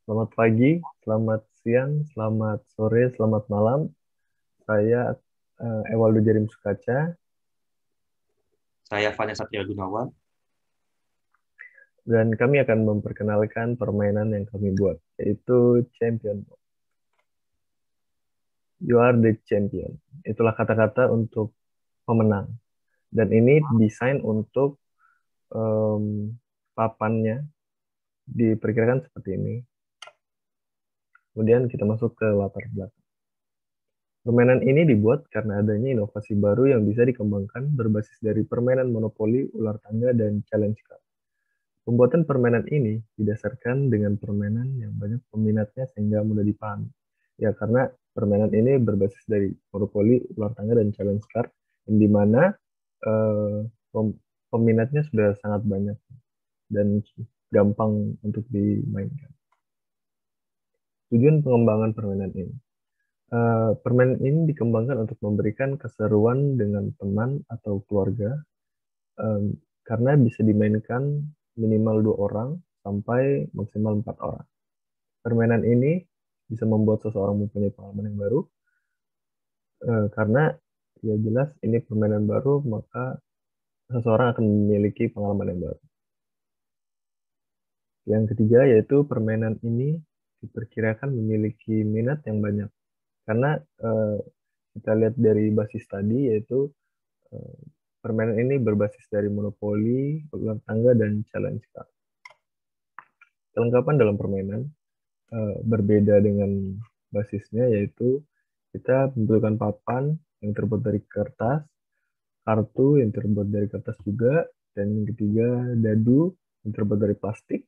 Selamat pagi, selamat siang, selamat sore, selamat malam. Saya Ewaldo Jarim Sukaca Saya Vanessa Satria Gunawan. dan kami akan memperkenalkan permainan yang kami buat, yaitu Champion. You are the champion. Itulah kata-kata untuk pemenang. Dan ini desain untuk em, papannya diperkirakan seperti ini. Kemudian kita masuk ke latar belakang. Permainan ini dibuat karena adanya inovasi baru yang bisa dikembangkan berbasis dari permainan monopoli, ular tangga, dan challenge card. Pembuatan permainan ini didasarkan dengan permainan yang banyak peminatnya sehingga mudah dipahami. Ya, karena permainan ini berbasis dari monopoli, ular tangga, dan challenge card, yang dimana eh, peminatnya sudah sangat banyak dan gampang untuk dimainkan. Tujuan pengembangan permainan ini. Permainan ini dikembangkan untuk memberikan keseruan dengan teman atau keluarga, em, karena bisa dimainkan minimal 2 orang sampai maksimal 4 orang. Permainan ini bisa membuat seseorang mempunyai pengalaman yang baru, karena ya jelas ini permainan baru, maka seseorang akan memiliki pengalaman yang baru. Yang ketiga yaitu permainan ini diperkirakan memiliki minat yang banyak, karena eh, kita lihat dari basis tadi yaitu eh, permainan ini berbasis dari monopoli, ular tangga, dan challenge card. Kelengkapan dalam permainan berbeda dengan basisnya, yaitu kita membutuhkan papan yang terbuat dari kertas, kartu yang terbuat dari kertas juga, dan yang ketiga dadu yang terbuat dari plastik,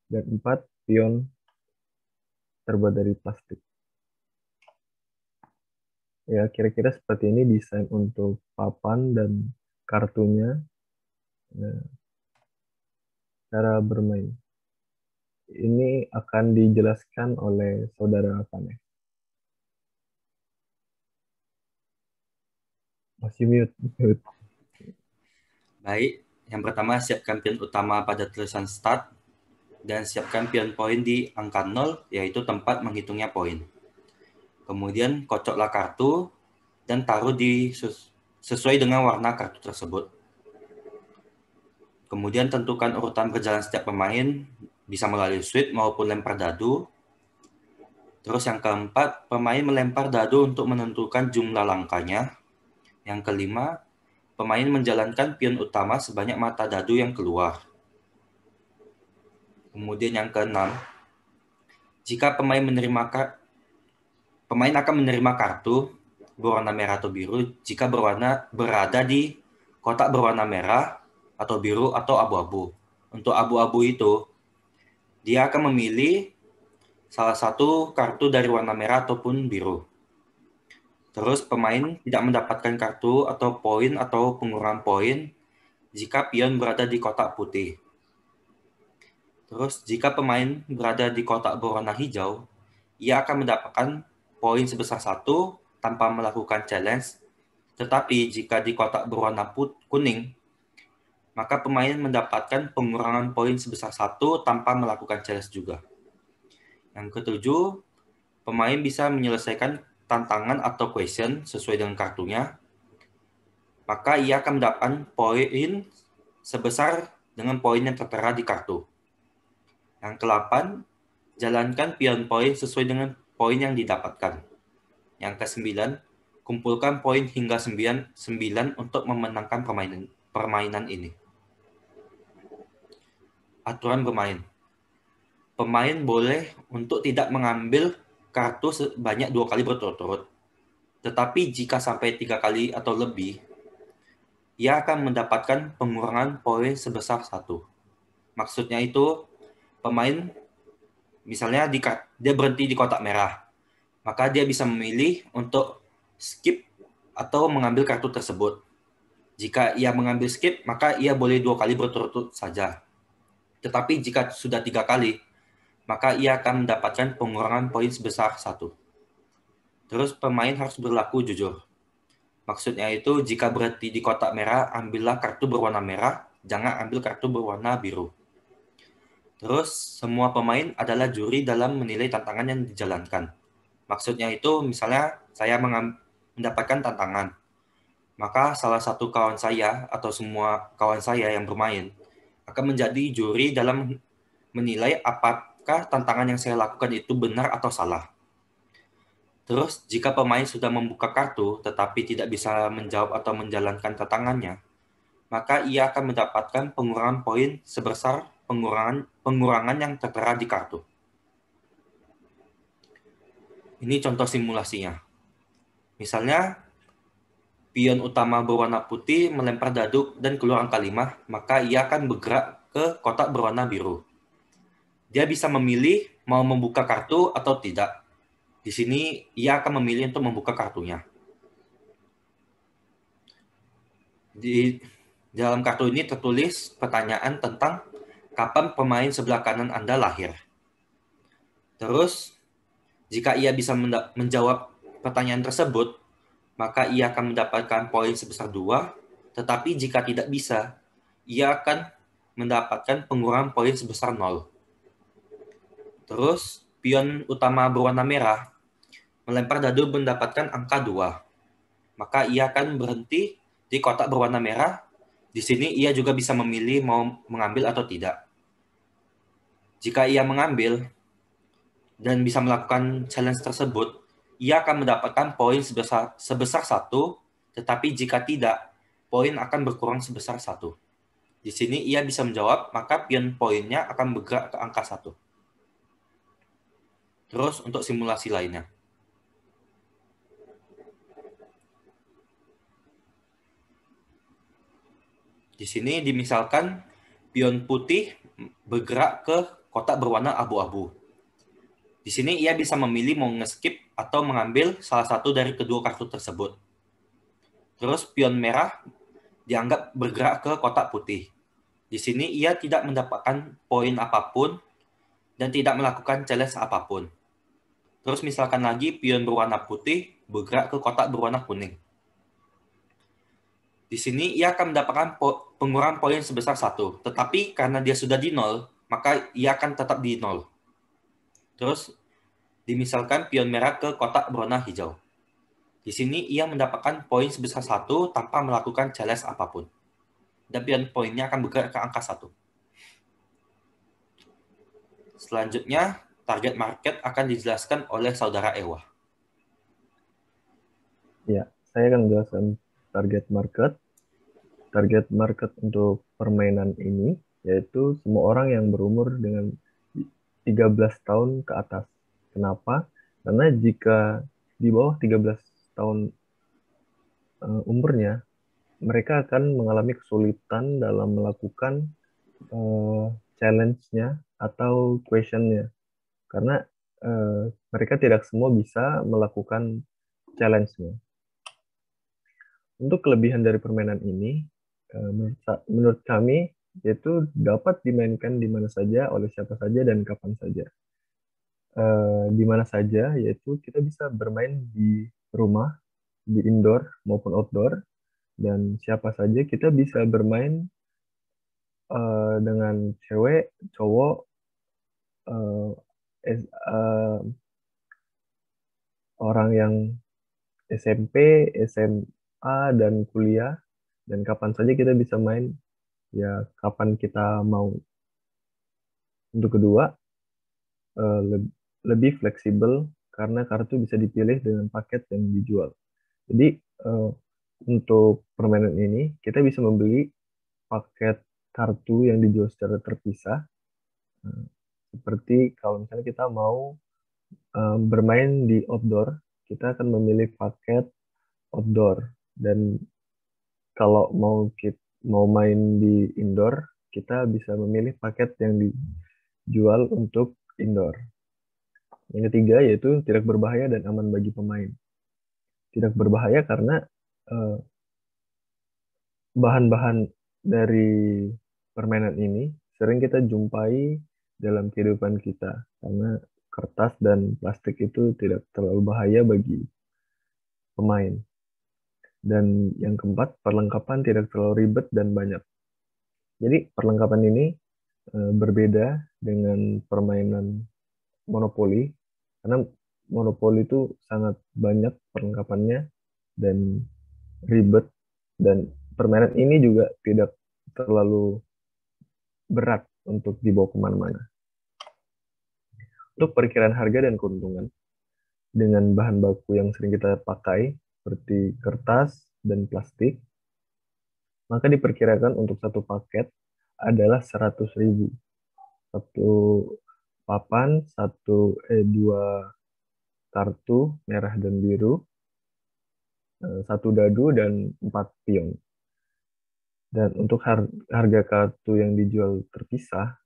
dan empat pion terbuat dari plastik. Ya, kira-kira seperti ini desain untuk papan dan kartunya. Nah, cara bermain ini akan dijelaskan oleh saudara Fane. Masih mute, mute. Baik, yang pertama siapkan pion utama pada tulisan start dan siapkan pion poin di angka 0, yaitu tempat menghitungnya poin. Kemudian kocoklah kartu dan taruh sesuai dengan warna kartu tersebut. Kemudian tentukan urutan berjalan setiap pemain, bisa melalui sweep maupun lempar dadu. Terus yang keempat, pemain melempar dadu untuk menentukan jumlah langkahnya. Yang kelima, pemain menjalankan pion utama sebanyak mata dadu yang keluar. Kemudian yang keenam, jika pemain akan menerima kartu berwarna merah atau biru jika berada di kotak berwarna merah atau biru atau abu-abu. Untuk abu-abu itu, dia akan memilih salah satu kartu dari warna merah ataupun biru. Terus pemain tidak mendapatkan kartu atau poin atau pengurangan poin jika pion berada di kotak putih. Terus jika pemain berada di kotak berwarna hijau, ia akan mendapatkan poin sebesar 1 tanpa melakukan challenge. Tetapi jika di kotak berwarna kuning, maka pemain mendapatkan pengurangan poin sebesar 1 tanpa melakukan challenge juga. Yang ketujuh, pemain bisa menyelesaikan tantangan atau question sesuai dengan kartunya. Maka ia akan mendapatkan poin sebesar dengan poin yang tertera di kartu. Yang ke-8, jalankan pion poin sesuai dengan poin yang didapatkan. Yang ke-9, kumpulkan poin hingga 9 untuk memenangkan permainan ini. Aturan bermain. Pemain boleh untuk tidak mengambil kartu sebanyak 2 kali berturut-turut. Tetapi jika sampai 3 kali atau lebih, ia akan mendapatkan pengurangan poin sebesar 1. Maksudnya itu, pemain misalnya dia berhenti di kotak merah, maka dia bisa memilih untuk skip atau mengambil kartu tersebut. Jika ia mengambil skip, maka ia boleh 2 kali berturut-turut saja. Tetapi jika sudah 3 kali, maka ia akan mendapatkan pengurangan poin sebesar 1. Terus pemain harus berlaku jujur. Maksudnya itu, jika berhenti di kotak merah, ambillah kartu berwarna merah, jangan ambil kartu berwarna biru. Terus semua pemain adalah juri dalam menilai tantangan yang dijalankan. Maksudnya itu misalnya saya mendapatkan tantangan, maka salah satu kawan saya atau semua kawan saya yang bermain akan menjadi juri dalam menilai apakah tantangan yang saya lakukan itu benar atau salah. Terus jika pemain sudah membuka kartu tetapi tidak bisa menjawab atau menjalankan tantangannya, maka ia akan mendapatkan pengurangan poin sebesar pengurangan yang tertera di kartu. Ini contoh simulasinya. Misalnya, pion utama berwarna putih melempar dadu dan keluar angka 5, maka ia akan bergerak ke kotak berwarna biru. Dia bisa memilih mau membuka kartu atau tidak. Di sini, ia akan memilih untuk membuka kartunya. Di dalam kartu ini tertulis pertanyaan tentang kapan pemain sebelah kanan Anda lahir. Terus, jika ia bisa menjawab pertanyaan tersebut, maka ia akan mendapatkan poin sebesar 2, tetapi jika tidak bisa, ia akan mendapatkan pengurangan poin sebesar 0. Terus, pion utama berwarna merah melempar dadu mendapatkan angka 2. Maka ia akan berhenti di kotak berwarna merah. Di sini ia juga bisa memilih mau mengambil atau tidak. Jika ia mengambil dan bisa melakukan challenge tersebut, ia akan mendapatkan poin sebesar 1, tetapi jika tidak, poin akan berkurang sebesar 1. Di sini ia bisa menjawab, maka pion poinnya akan bergerak ke angka 1. Terus untuk simulasi lainnya. Di sini dimisalkan pion putih bergerak ke kotak berwarna abu-abu. Di sini ia bisa memilih mau nge-skip atau mengambil salah satu dari kedua kartu tersebut. Terus pion merah dianggap bergerak ke kotak putih. Di sini ia tidak mendapatkan poin apapun dan tidak melakukan challenge apapun. Terus misalkan lagi pion berwarna putih bergerak ke kotak berwarna kuning. Di sini ia akan mendapatkan pengurangan poin sebesar 1. Tetapi karena dia sudah di 0, maka ia akan tetap di 0. Terus dimisalkan pion merah ke kotak berwarna hijau. Di sini ia mendapatkan poin sebesar 1 tanpa melakukan challenge apapun. Dan pion poinnya akan bergerak ke angka 1. Selanjutnya, target market akan dijelaskan oleh saudara Ewa. Ya, saya akan menjelaskan target market. Target market untuk permainan ini yaitu semua orang yang berumur dengan 13 tahun ke atas. Kenapa? Karena jika di bawah 13 tahun umurnya, mereka akan mengalami kesulitan dalam melakukan challenge-nya atau question-nya. Karena mereka tidak semua bisa melakukan challenge-nya. Untuk kelebihan dari permainan ini, menurut kami, yaitu dapat dimainkan di mana saja, oleh siapa saja, dan kapan saja. Di mana saja, yaitu kita bisa bermain di rumah, di indoor maupun outdoor, dan siapa saja kita bisa bermain dengan cewek, cowok, uh, orang yang SMP, SMA, dan kuliah, dan kapan saja kita bisa main, ya kapan kita mau. Untuk kedua, uh, lebih fleksibel karena kartu bisa dipilih dengan paket yang dijual. Jadi untuk permainan ini kita bisa membeli paket kartu yang dijual secara terpisah. Seperti kalau misalnya kita mau bermain di outdoor, kita akan memilih paket outdoor. Dan kalau mau main di indoor, kita bisa memilih paket yang dijual untuk indoor. Yang ketiga yaitu tidak berbahaya dan aman bagi pemain. Tidak berbahaya karena bahan-bahan dari permainan ini sering kita jumpai dalam kehidupan kita karena kertas dan plastik itu tidak terlalu bahaya bagi pemain. Dan yang keempat, perlengkapan tidak terlalu ribet dan banyak. Jadi perlengkapan ini berbeda dengan permainan monopoli, karena monopoli itu sangat banyak perlengkapannya dan ribet, dan permainan ini juga tidak terlalu berat untuk dibawa kemana-mana. Untuk perkiraan harga dan keuntungan, dengan bahan baku yang sering kita pakai, seperti kertas dan plastik, maka diperkirakan untuk satu paket adalah 100.000. Satu papan, dua kartu merah dan biru, satu dadu, dan 4 pion. Dan untuk harga kartu yang dijual terpisah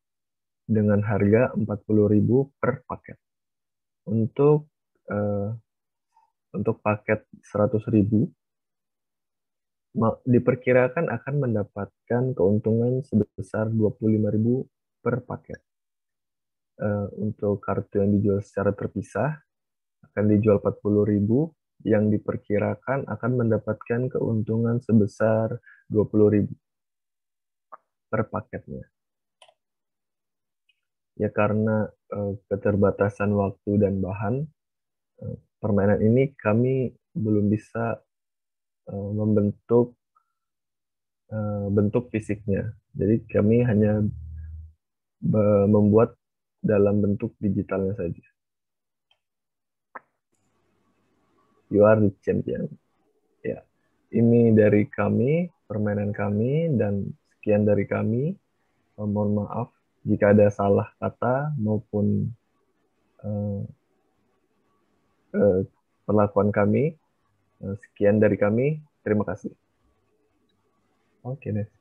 dengan harga 40.000 per paket. Untuk uh, paket 100.000 diperkirakan akan mendapatkan keuntungan sebesar 25.000 per paket. Untuk kartu yang dijual secara terpisah akan dijual 40.000, yang diperkirakan akan mendapatkan keuntungan sebesar 20.000 per paketnya. Ya karena keterbatasan waktu dan bahan, permainan ini kami belum bisa membentuk bentuk fisiknya. Jadi kami hanya membuat dalam bentuk digitalnya saja. You are the champion. Ya, ini dari kami, permainan kami, dan sekian dari kami. Mohon maaf jika ada salah kata maupun uh, uh, perlakuan kami. Sekian dari kami. Terima kasih. Oke deh.